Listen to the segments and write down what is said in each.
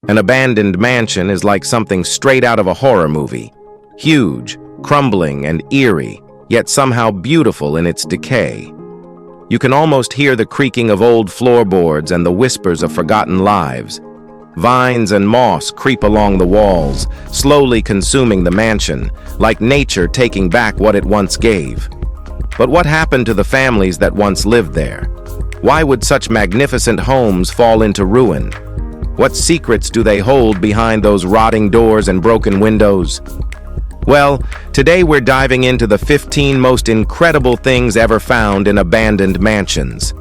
An abandoned mansion is like something straight out of a horror movie. Huge, crumbling, and eerie, yet somehow beautiful in its decay. You can almost hear the creaking of old floorboards and the whispers of forgotten lives. Vines and moss creep along the walls, slowly consuming the mansion, like nature taking back what it once gave. But what happened to the families that once lived there? Why would such magnificent homes fall into ruin? What secrets do they hold behind those rotting doors and broken windows? Well, today we're diving into the 15 most incredible things ever found in abandoned mansions.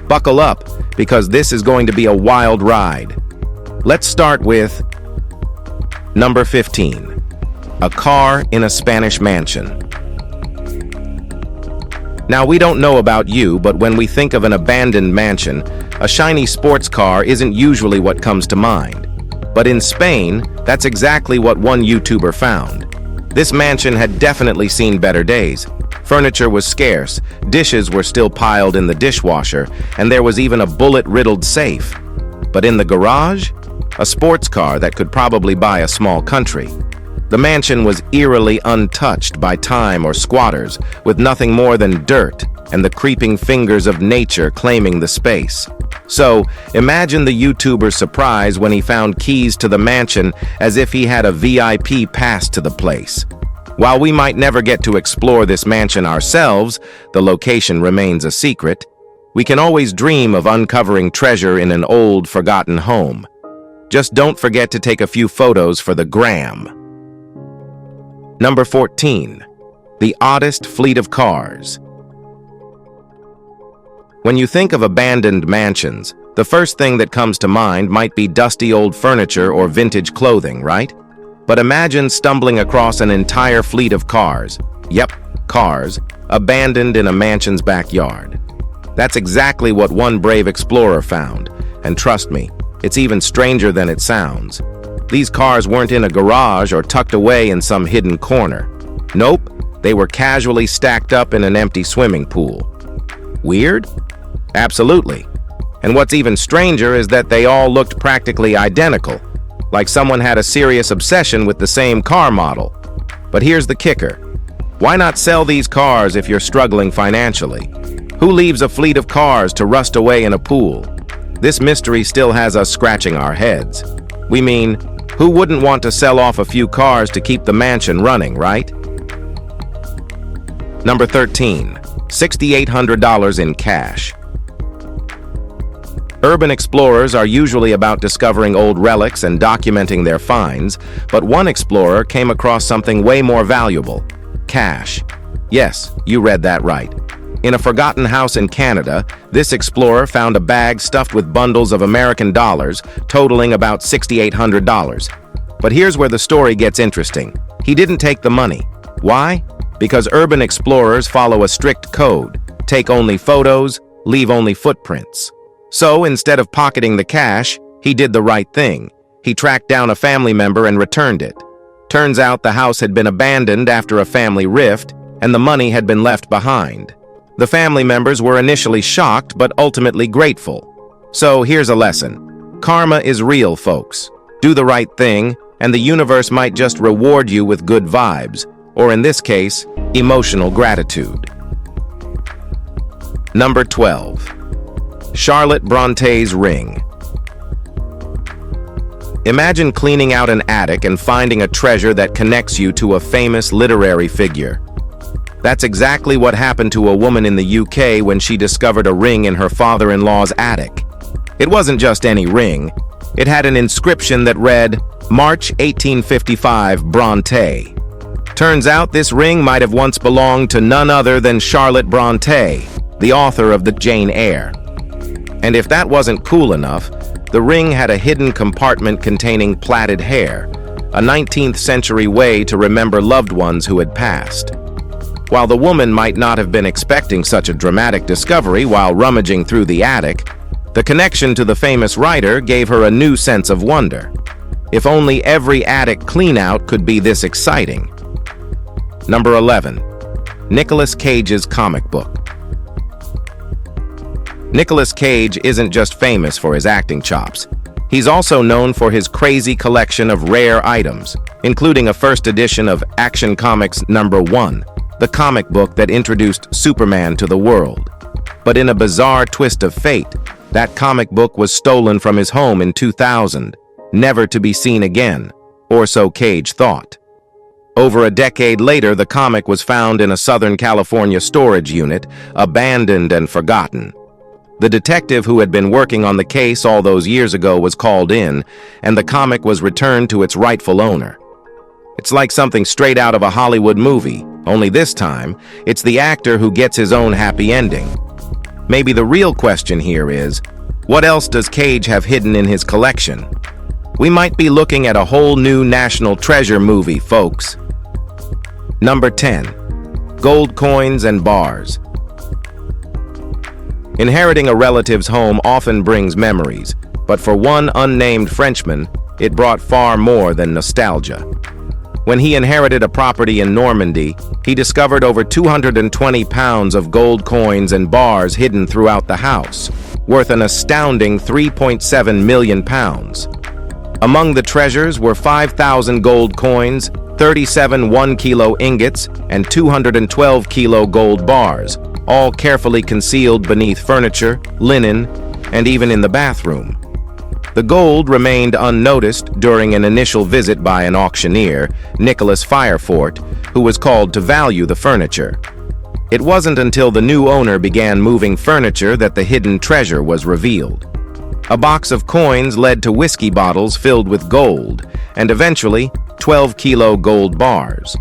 Buckle up, because this is going to be a wild ride. Let's start with number 15, a car in a Spanish mansion. Now, we don't know about you, but when we think of an abandoned mansion, a shiny sports car isn't usually what comes to mind. But in Spain, that's exactly what one YouTuber found. This mansion had definitely seen better days. Furniture was scarce, dishes were still piled in the dishwasher, and there was even a bullet-riddled safe. But in the garage, a sports car that could probably buy a small country. The mansion was eerily untouched by time or squatters, with nothing more than dirt and the creeping fingers of nature claiming the space. So, imagine the YouTuber's surprise when he found keys to the mansion as if he had a VIP pass to the place. While we might never get to explore this mansion ourselves, the location remains a secret. We can always dream of uncovering treasure in an old, forgotten home. Just don't forget to take a few photos for the gram. Number 14, the oddest fleet of cars. When you think of abandoned mansions, the first thing that comes to mind might be dusty old furniture or vintage clothing, right? But imagine stumbling across an entire fleet of cars. Yep, cars, abandoned in a mansion's backyard. That's exactly what one brave explorer found, and trust me, it's even stranger than it sounds. These cars weren't in a garage or tucked away in some hidden corner. Nope, they were casually stacked up in an empty swimming pool. Weird? Absolutely. And what's even stranger is that they all looked practically identical, like someone had a serious obsession with the same car model. But here's the kicker. Why not sell these cars if you're struggling financially? Who leaves a fleet of cars to rust away in a pool? This mystery still has us scratching our heads. We mean, who wouldn't want to sell off a few cars to keep the mansion running, right? Number 13, $6,800 in cash. Urban explorers are usually about discovering old relics and documenting their finds, but one explorer came across something way more valuable: cash. Yes, you read that right. In a forgotten house in Canada, this explorer found a bag stuffed with bundles of American dollars, totaling about $6,800. But here's where the story gets interesting. He didn't take the money. Why? Because urban explorers follow a strict code: take only photos, leave only footprints. So instead of pocketing the cash, he did the right thing. He tracked down a family member and returned it. Turns out the house had been abandoned after a family rift, and the money had been left behind. The family members were initially shocked, but ultimately grateful. So here's a lesson. Karma is real, folks. Do the right thing, and the universe might just reward you with good vibes, or in this case, emotional gratitude. Number 12. Charlotte Bronte's ring. Imagine cleaning out an attic and finding a treasure that connects you to a famous literary figure. That's exactly what happened to a woman in the UK when she discovered a ring in her father-in-law's attic. It wasn't just any ring. It had an inscription that read, March 1855, Bronte. Turns out this ring might have once belonged to none other than Charlotte Bronte, the author of the Jane Eyre. And if that wasn't cool enough, the ring had a hidden compartment containing plaited hair, a 19th century way to remember loved ones who had passed. While the woman might not have been expecting such a dramatic discovery while rummaging through the attic, the connection to the famous writer gave her a new sense of wonder. If only every attic clean-out could be this exciting. Number 11. Nicolas Cage's comic book. Nicolas Cage isn't just famous for his acting chops. He's also known for his crazy collection of rare items, including a first edition of Action Comics #1, the comic book that introduced Superman to the world. But in a bizarre twist of fate, that comic book was stolen from his home in 2000, never to be seen again, or so Cage thought. Over a decade later, the comic was found in a Southern California storage unit, abandoned and forgotten. The detective who had been working on the case all those years ago was called in, and the comic was returned to its rightful owner. It's like something straight out of a Hollywood movie, only this time, it's the actor who gets his own happy ending. Maybe the real question here is, what else does Cage have hidden in his collection? We might be looking at a whole new national treasure movie, folks. Number 10. Gold coins and bars. Inheriting a relative's home often brings memories, but for one unnamed Frenchman, it brought far more than nostalgia. When he inherited a property in Normandy, he discovered over 220 pounds of gold coins and bars hidden throughout the house, worth an astounding 3.7 million pounds. Among the treasures were 5,000 gold coins, 37 1-kilo ingots, and 212 kilo gold bars, all carefully concealed beneath furniture, linen, and even in the bathroom. The gold remained unnoticed during an initial visit by an auctioneer, Nicholas Firefort, who was called to value the furniture. It wasn't until the new owner began moving furniture that the hidden treasure was revealed. A box of coins led to whiskey bottles filled with gold, and eventually 12-kilo gold bars.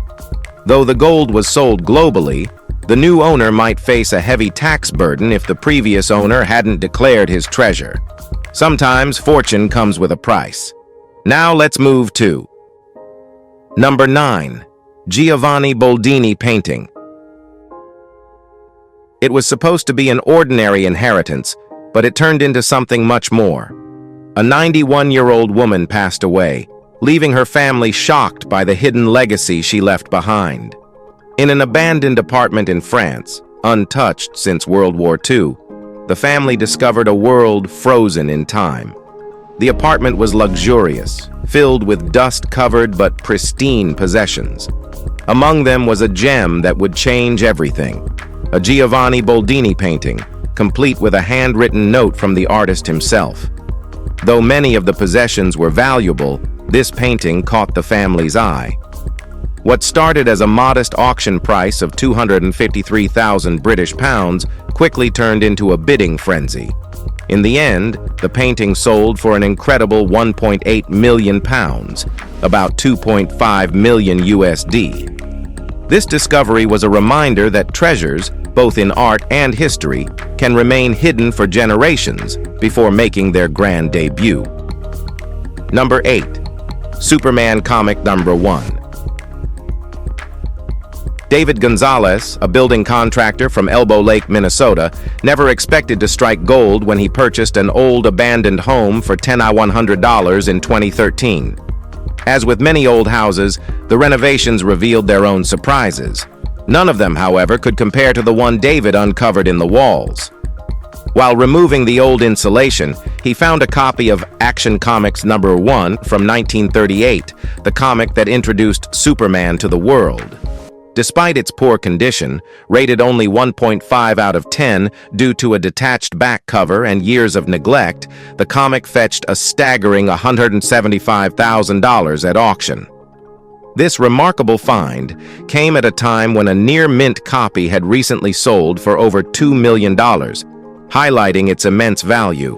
Though the gold was sold globally, the new owner might face a heavy tax burden if the previous owner hadn't declared his treasure. Sometimes fortune comes with a price. Now let's move to Number 9. Giovanni Boldini painting. It was supposed to be an ordinary inheritance, but it turned into something much more. A 91-year-old woman passed away, leaving her family shocked by the hidden legacy she left behind. In an abandoned apartment in France, untouched since World War II, the family discovered a world frozen in time. The apartment was luxurious, filled with dust-covered but pristine possessions. Among them was a gem that would change everything, a Giovanni Boldini painting, complete with a handwritten note from the artist himself. Though many of the possessions were valuable, this painting caught the family's eye. What started as a modest auction price of 253,000 British pounds quickly turned into a bidding frenzy. In the end, the painting sold for an incredible 1.8 million pounds, about 2.5 million USD. This discovery was a reminder that treasures, both in art and history, can remain hidden for generations before making their grand debut. Number 8. Superman comic #1. David Gonzalez, a building contractor from Elbow Lake, Minnesota, never expected to strike gold when he purchased an old abandoned home for $1,100 in 2013. As with many old houses, the renovations revealed their own surprises. None of them, however, could compare to the one David uncovered in the walls. While removing the old insulation, he found a copy of Action Comics #1 from 1938, the comic that introduced Superman to the world. Despite its poor condition, rated only 1.5 out of 10 due to a detached back cover and years of neglect, the comic fetched a staggering $175,000 at auction. This remarkable find came at a time when a near-mint copy had recently sold for over $2 million, highlighting its immense value.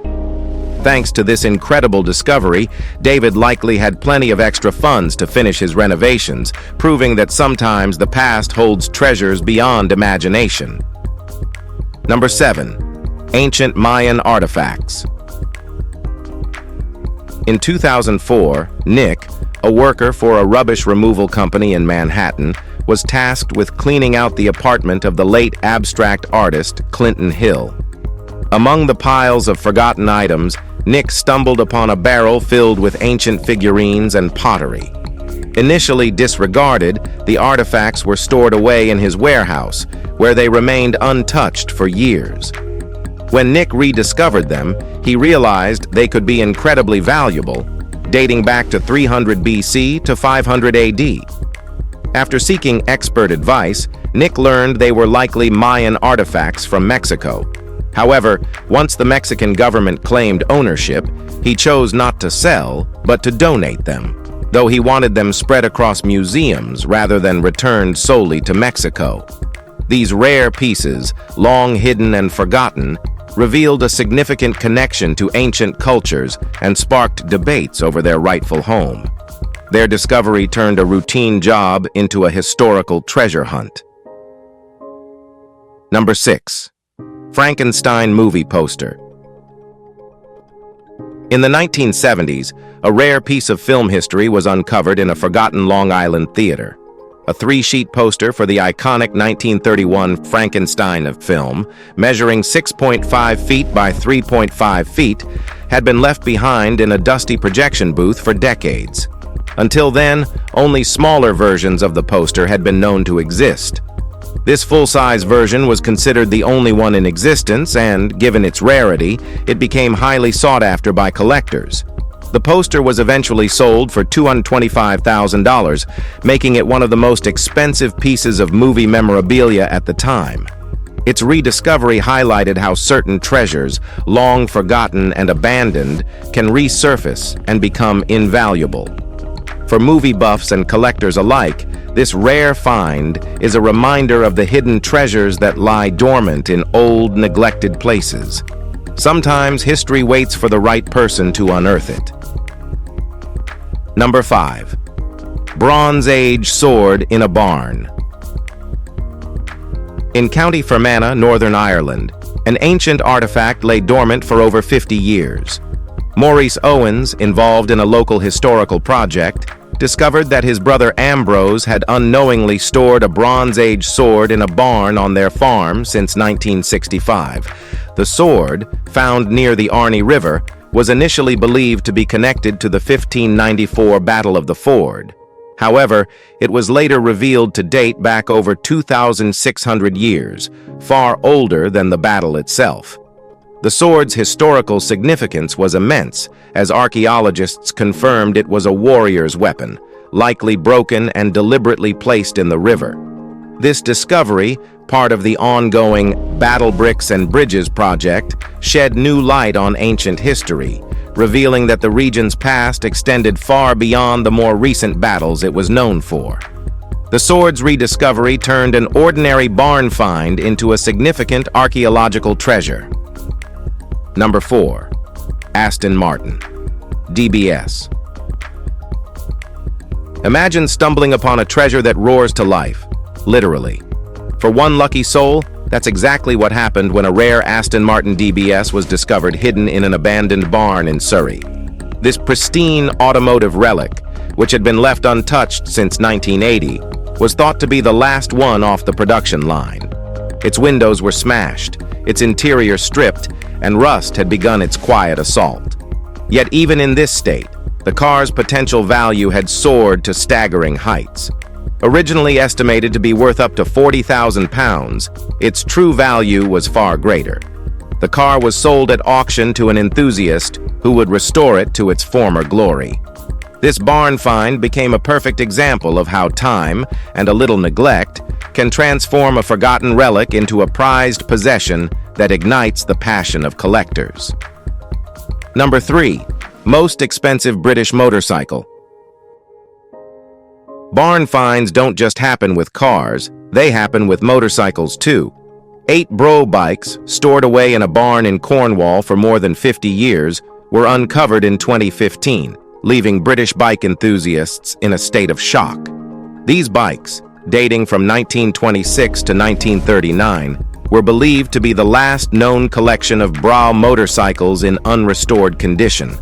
Thanks to this incredible discovery, David likely had plenty of extra funds to finish his renovations, proving that sometimes the past holds treasures beyond imagination. Number 7. Ancient Mayan artifacts. In 2004, Nick, a worker for a rubbish removal company in Manhattan, was tasked with cleaning out the apartment of the late abstract artist Clinton Hill. Among the piles of forgotten items, Nick stumbled upon a barrel filled with ancient figurines and pottery. Initially disregarded, the artifacts were stored away in his warehouse, where they remained untouched for years. When Nick rediscovered them, he realized they could be incredibly valuable, dating back to 300 BC to 500 AD. After seeking expert advice, Nick learned they were likely Mayan artifacts from Mexico. However, once the Mexican government claimed ownership, he chose not to sell, but to donate them, though he wanted them spread across museums rather than returned solely to Mexico. These rare pieces, long hidden and forgotten, revealed a significant connection to ancient cultures and sparked debates over their rightful home. Their discovery turned a routine job into a historical treasure hunt. Number 6. Frankenstein movie poster. In the 1970s, a rare piece of film history was uncovered in a forgotten Long Island theater. A 3-sheet poster for the iconic 1931 Frankenstein film, measuring 6.5 feet by 3.5 feet, had been left behind in a dusty projection booth for decades. Until then, only smaller versions of the poster had been known to exist. This full-size version was considered the only one in existence and, given its rarity, it became highly sought after by collectors. The poster was eventually sold for $225,000, making it one of the most expensive pieces of movie memorabilia at the time. Its rediscovery highlighted how certain treasures, long forgotten and abandoned, can resurface and become invaluable. For movie buffs and collectors alike, this rare find is a reminder of the hidden treasures that lie dormant in old, neglected places. Sometimes history waits for the right person to unearth it. Number 5. Bronze Age sword in a barn. In County Fermanagh, Northern Ireland, an ancient artifact lay dormant for over 50 years. Maurice Owens, involved in a local historical project, discovered that his brother Ambrose had unknowingly stored a Bronze Age sword in a barn on their farm since 1965. The sword, found near the Arnie River, was initially believed to be connected to the 1594 Battle of the Ford. However, it was later revealed to date back over 2,600 years, far older than the battle itself. The sword's historical significance was immense, as archaeologists confirmed it was a warrior's weapon, likely broken and deliberately placed in the river. This discovery, part of the ongoing Battle Bricks and Bridges project, shed new light on ancient history, revealing that the region's past extended far beyond the more recent battles it was known for. The sword's rediscovery turned an ordinary barn find into a significant archaeological treasure. Number 4. Aston Martin, DBS. Imagine stumbling upon a treasure that roars to life, literally. For one lucky soul, that's exactly what happened when a rare Aston Martin DBS was discovered hidden in an abandoned barn in Surrey. This pristine automotive relic, which had been left untouched since 1980, was thought to be the last one off the production line. Its windows were smashed, its interior stripped, and rust had begun its quiet assault. Yet even in this state, the car's potential value had soared to staggering heights. Originally estimated to be worth up to £40,000, its true value was far greater. The car was sold at auction to an enthusiast who would restore it to its former glory. This barn find became a perfect example of how time, and a little neglect, can transform a forgotten relic into a prized possession that ignites the passion of collectors. Number 3. Most expensive British motorcycle. Barn finds don't just happen with cars, they happen with motorcycles too. 8 bro bikes, stored away in a barn in Cornwall for more than 50 years, were uncovered in 2015, leaving British bike enthusiasts in a state of shock. These bikes, dating from 1926 to 1939, were believed to be the last known collection of Bra motorcycles in unrestored condition.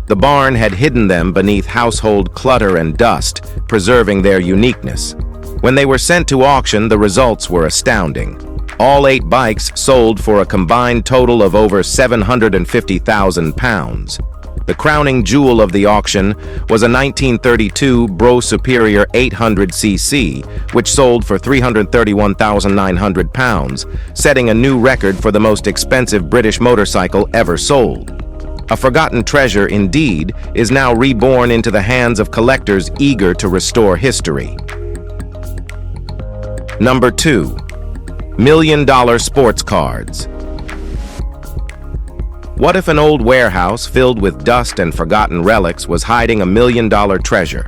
The barn had hidden them beneath household clutter and dust, preserving their uniqueness. When they were sent to auction, the results were astounding. All 8 bikes sold for a combined total of over £750,000. The crowning jewel of the auction was a 1932 Bro Superior 800cc, which sold for £331,900, setting a new record for the most expensive British motorcycle ever sold. A forgotten treasure, indeed, is now reborn into the hands of collectors eager to restore history. Number 2. $1 Million Sports Cards. What if an old warehouse filled with dust and forgotten relics was hiding $1 million treasure?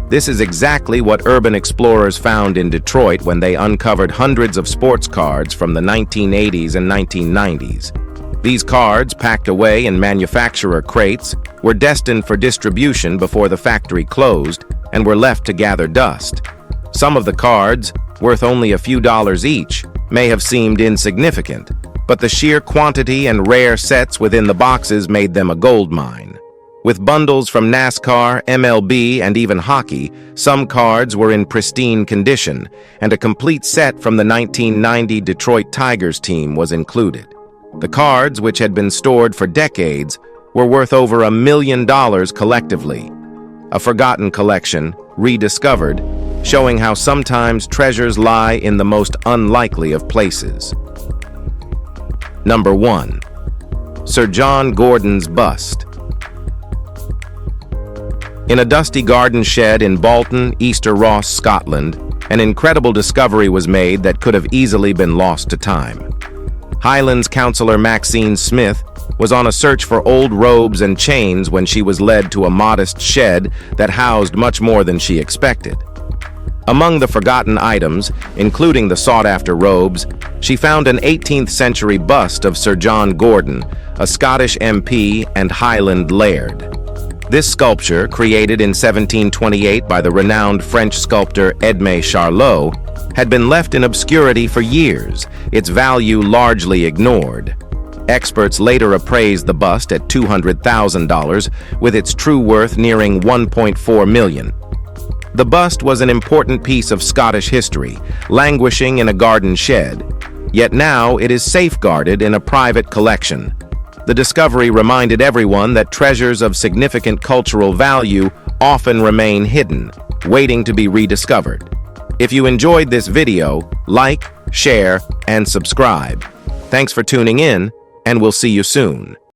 This is exactly what urban explorers found in Detroit when they uncovered hundreds of sports cards from the 1980s and 1990s. These cards, packed away in manufacturer crates, were destined for distribution before the factory closed and were left to gather dust. Some of the cards, worth only a few dollars each, may have seemed insignificant, but the sheer quantity and rare sets within the boxes made them a goldmine. With bundles from NASCAR, MLB, and even hockey, some cards were in pristine condition, and a complete set from the 1990 Detroit Tigers team was included. The cards, which had been stored for decades, were worth over $1 million collectively. A forgotten collection, rediscovered, showing how sometimes treasures lie in the most unlikely of places. Number 1. Sir John Gordon's bust. In a dusty garden shed in Bolton, Easter Ross, Scotland, an incredible discovery was made that could have easily been lost to time. Highlands councillor Maxine Smith was on a search for old robes and chains when she was led to a modest shed that housed much more than she expected. Among the forgotten items, including the sought-after robes, she found an 18th century bust of Sir John Gordon, a Scottish MP and Highland laird. This sculpture, created in 1728 by the renowned French sculptor Edmé Charlot, had been left in obscurity for years, its value largely ignored. Experts later appraised the bust at $200,000, with its true worth nearing $1.4 million. The bust was an important piece of Scottish history, languishing in a garden shed, yet now it is safeguarded in a private collection. The discovery reminded everyone that treasures of significant cultural value often remain hidden, waiting to be rediscovered. If you enjoyed this video, like, share, and subscribe. Thanks for tuning in, and we'll see you soon.